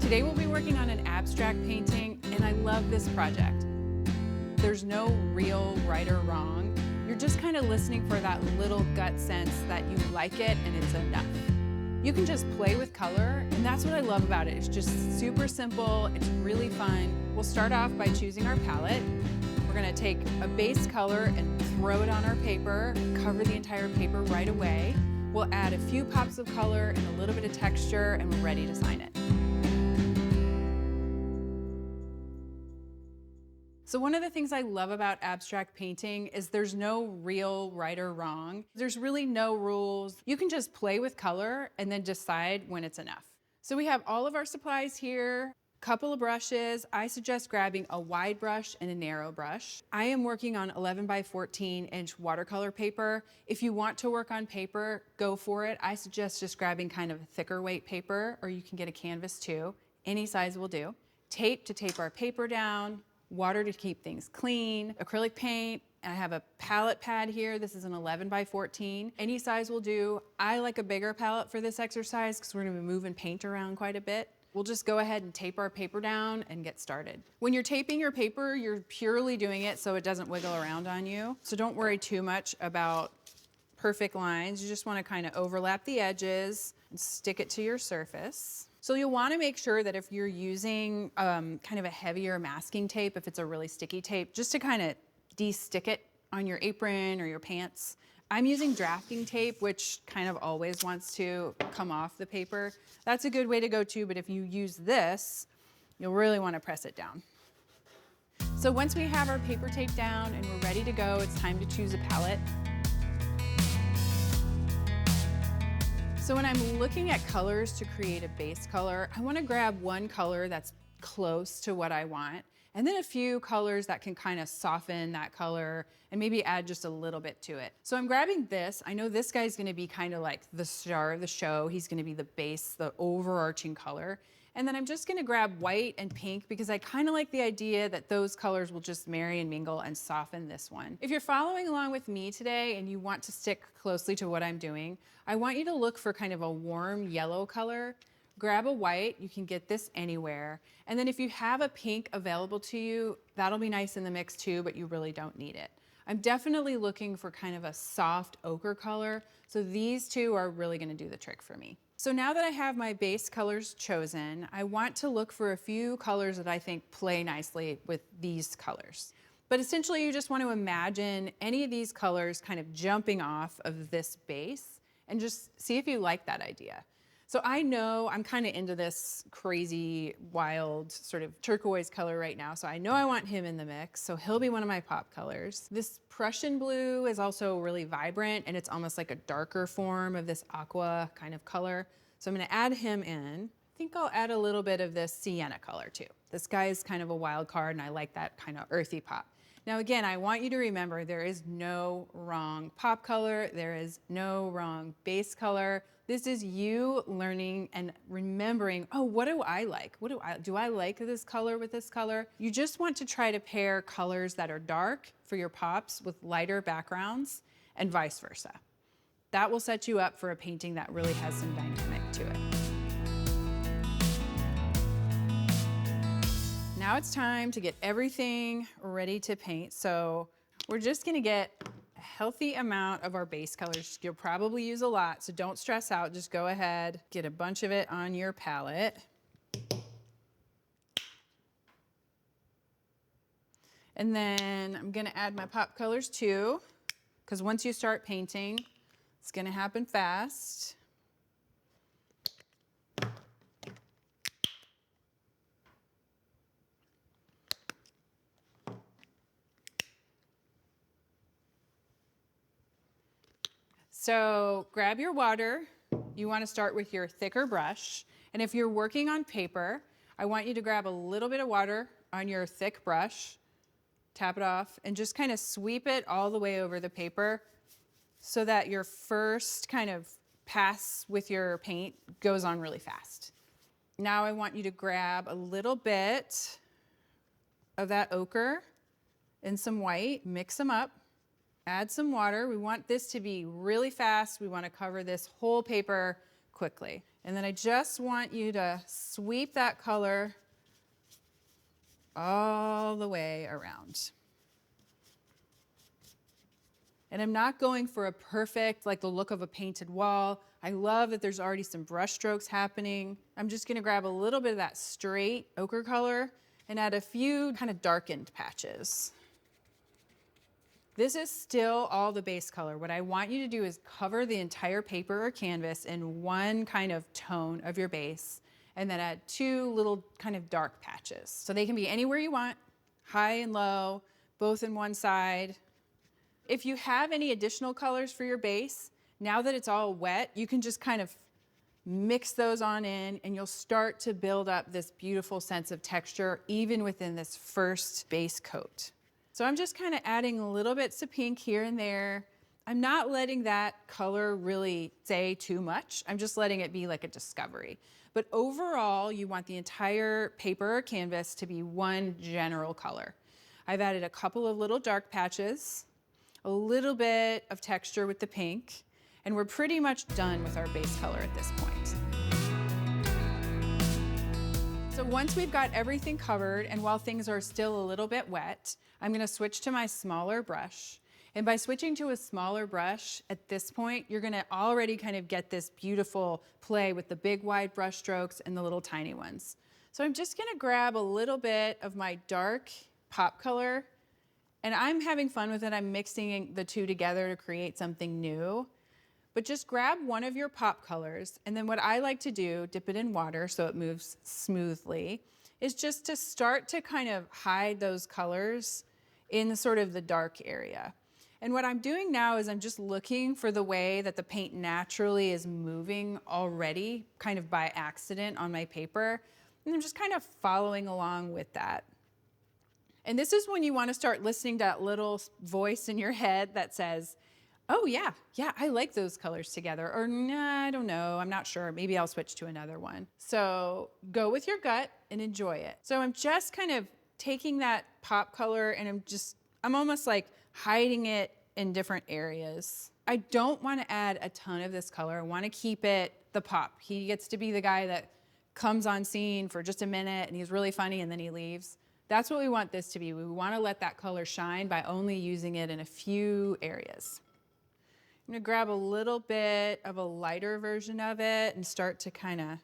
Today we'll be working on an abstract painting, and I love this project. There's no real right or wrong. You're just kind of listening for that little gut sense that you like it and it's enough. You can just play with color, and that's what I love about it. It's just super simple, it's really fun. We'll start off by choosing our palette. We're gonna take a base color and throw it on our paper, cover the entire paper right away. We'll add a few pops of color and a little bit of texture, and we're ready to sign it. So one of the things I love about abstract painting is there's no real right or wrong. There's really no rules. You can just play with color and then decide when it's enough. So we have all of our supplies here, a couple of brushes. I suggest grabbing a wide brush and a narrow brush. I am working on 11 by 14 inch watercolor paper. If you want to work on paper, go for it. I suggest just grabbing kind of a thicker weight paper, or you can get a canvas too. Any size will do. Tape to tape our paper down. Water to keep things clean, acrylic paint, and I have a palette pad here. This is an 11 by 14. Any size will do. I like a bigger palette for this exercise because we're gonna be moving paint around quite a bit. We'll just go ahead and tape our paper down and get started. When you're taping your paper, you're purely doing it so it doesn't wiggle around on you. So don't worry too much about perfect lines. You just wanna kind of overlap the edges and stick it to your surface. So you'll want to make sure that if you're using kind of a heavier masking tape, if it's a really sticky tape, just to kind of de-stick it on your apron or your pants. I'm using drafting tape, which kind of always wants to come off the paper. That's a good way to go too, but if you use this, you'll really want to press it down. So once we have our paper tape down and we're ready to go, it's time to choose a palette. So when I'm looking at colors to create a base color, I want to grab one color that's close to what I want, and then a few colors that can kind of soften that color and maybe add just a little bit to it. So I'm grabbing this. I know this guy's going to be kind of like the star of the show. He's going to be the base, the overarching color. And then I'm just gonna grab white and pink because I kind of like the idea that those colors will just marry and mingle and soften this one. If you're following along with me today and you want to stick closely to what I'm doing, I want you to look for kind of a warm yellow color. Grab a white, you can get this anywhere. And then if you have a pink available to you, that'll be nice in the mix too, but you really don't need it. I'm definitely looking for kind of a soft ochre color, so these two are really gonna do the trick for me. So now that I have my base colors chosen, I want to look for a few colors that I think play nicely with these colors. But essentially you just want to imagine any of these colors kind of jumping off of this base and just see if you like that idea. So I know I'm kind of into this crazy, wild sort of turquoise color right now. So I know I want him in the mix. So he'll be one of my pop colors. This Prussian blue is also really vibrant, and it's almost like a darker form of this aqua kind of color. So I'm gonna add him in. I think I'll add a little bit of this sienna color too. This guy is kind of a wild card, and I like that kind of earthy pop. Now again, I want you to remember there is no wrong pop color. There is no wrong base color. This is you learning and remembering, oh, what do I like? Do I like this color with this color? You just want to try to pair colors that are dark for your pops with lighter backgrounds and vice versa. That will set you up for a painting that really has some dynamic to it. Now it's time to get everything ready to paint. So we're just gonna get a healthy amount of our base colors. You'll probably use a lot, so don't stress out. Just go ahead, get a bunch of it on your palette. And then I'm gonna add my pop colors too, because once you start painting, it's gonna happen fast. So grab your water. You want to start with your thicker brush. And if you're working on paper, I want you to grab a little bit of water on your thick brush, tap it off, and just kind of sweep it all the way over the paper so that your first kind of pass with your paint goes on really fast. Now I want you to grab a little bit of that ochre and some white, mix them up. Add some water. We want this to be really fast. We want to cover this whole paper quickly. And then I just want you to sweep that color all the way around. And I'm not going for a perfect, like the look of a painted wall. I love that there's already some brush strokes happening. I'm just gonna grab a little bit of that straight ochre color and add a few kind of darkened patches. This is still all the base color. What I want you to do is cover the entire paper or canvas in one kind of tone of your base, and then add two little kind of dark patches. So they can be anywhere you want, high and low, both in one side. If you have any additional colors for your base, now that it's all wet, you can just kind of mix those on in, and you'll start to build up this beautiful sense of texture even within this first base coat. So I'm just kind of adding little bits of pink here and there. I'm not letting that color really say too much. I'm just letting it be like a discovery. But overall, you want the entire paper or canvas to be one general color. I've added a couple of little dark patches, a little bit of texture with the pink, and we're pretty much done with our base color at this point. So once we've got everything covered, and while things are still a little bit wet, I'm gonna switch to my smaller brush. And by switching to a smaller brush, at this point, you're gonna already kind of get this beautiful play with the big wide brush strokes and the little tiny ones. So I'm just gonna grab a little bit of my dark pop color, and I'm having fun with it. I'm mixing the two together to create something new. But just grab one of your pop colors, and then what I like to do, dip it in water so it moves smoothly, is just to start to kind of hide those colors in sort of the dark area. And what I'm doing now is I'm just looking for the way that the paint naturally is moving already, kind of by accident on my paper, and I'm just kind of following along with that. And this is when you want to start listening to that little voice in your head that says, oh yeah, I like those colors together. Or nah, I don't know, I'm not sure. Maybe I'll switch to another one. So go with your gut and enjoy it. So I'm just kind of taking that pop color and I'm almost like hiding it in different areas. I don't want to add a ton of this color. I want to keep it the pop. He gets to be the guy that comes on scene for just a minute and he's really funny and then he leaves. That's what we want this to be. We want to let that color shine by only using it in a few areas. I'm gonna grab a little bit of a lighter version of it and start to kind of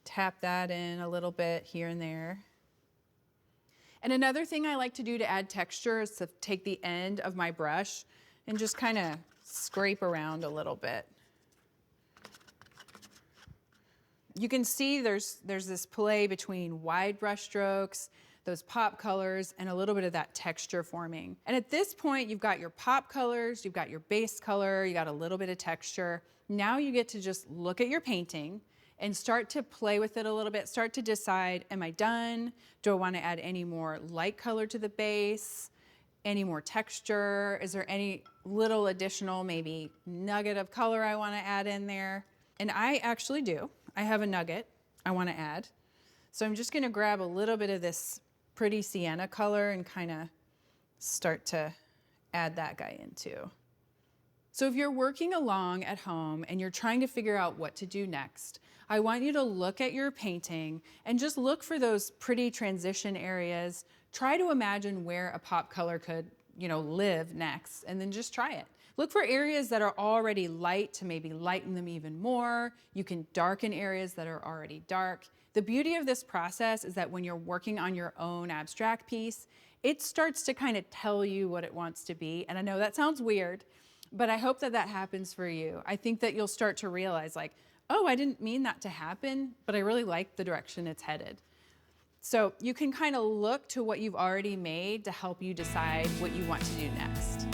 tap that in a little bit here and there. And another thing I like to do to add texture is to take the end of my brush and just kind of scrape around a little bit. You can see there's this play between wide brush strokes, those pop colors, and a little bit of that texture forming. And at this point, you've got your pop colors, you've got your base color, you got a little bit of texture. Now you get to just look at your painting and start to play with it a little bit, start to decide, am I done? Do I want to add any more light color to the base? Any more texture? Is there any little additional maybe nugget of color I want to add in there? And I actually do. I have a nugget I want to add. So I'm just going to grab a little bit of this pretty sienna color and kind of start to add that guy in too. So if you're working along at home and you're trying to figure out what to do next, I want you to look at your painting and just look for those pretty transition areas. Try to imagine where a pop color could, live next, and then just try it. Look for areas that are already light to maybe lighten them even more. You can darken areas that are already dark. The beauty of this process is that when you're working on your own abstract piece, it starts to kind of tell you what it wants to be. And I know that sounds weird, but I hope that that happens for you. I think that you'll start to realize like, oh, I didn't mean that to happen, but I really like the direction it's headed. So you can kind of look to what you've already made to help you decide what you want to do next.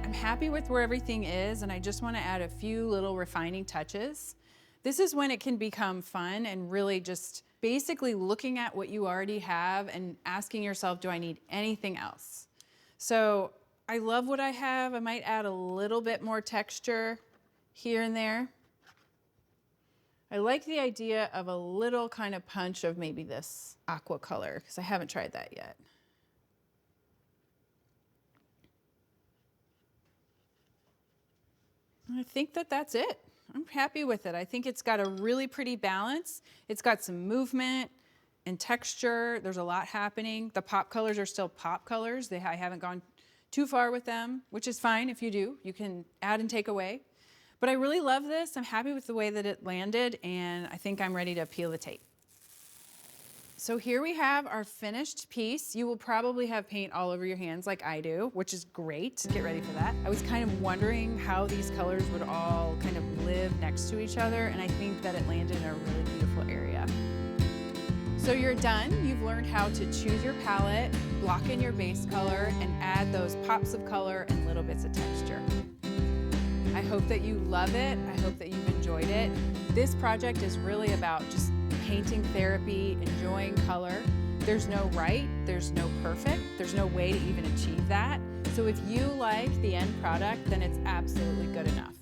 I'm happy with where everything is, and I just want to add a few little refining touches. This is when it can become fun and really just basically looking at what you already have and asking yourself, do I need anything else? So I love what I have. I might add a little bit more texture here and there. I like the idea of a little kind of punch of maybe this aqua color because I haven't tried that yet. I think that that's it. I'm happy with it. I think it's got a really pretty balance. It's got some movement and texture. There's a lot happening. The pop colors are still pop colors. I haven't gone too far with them, which is fine if you do. You can add and take away. But I really love this. I'm happy with the way that it landed, and I think I'm ready to peel the tape. So here we have our finished piece. You will probably have paint all over your hands like I do, which is great. Get ready for that. I was kind of wondering how these colors would all kind of live next to each other, and I think that it landed in a really beautiful area. So you're done. You've learned how to choose your palette, block in your base color, and add those pops of color and little bits of texture. I hope that you love it. I hope that you've enjoyed it. This project is really about just painting therapy, enjoying color. There's no right, there's no perfect, there's no way to even achieve that. So if you like the end product, then it's absolutely good enough.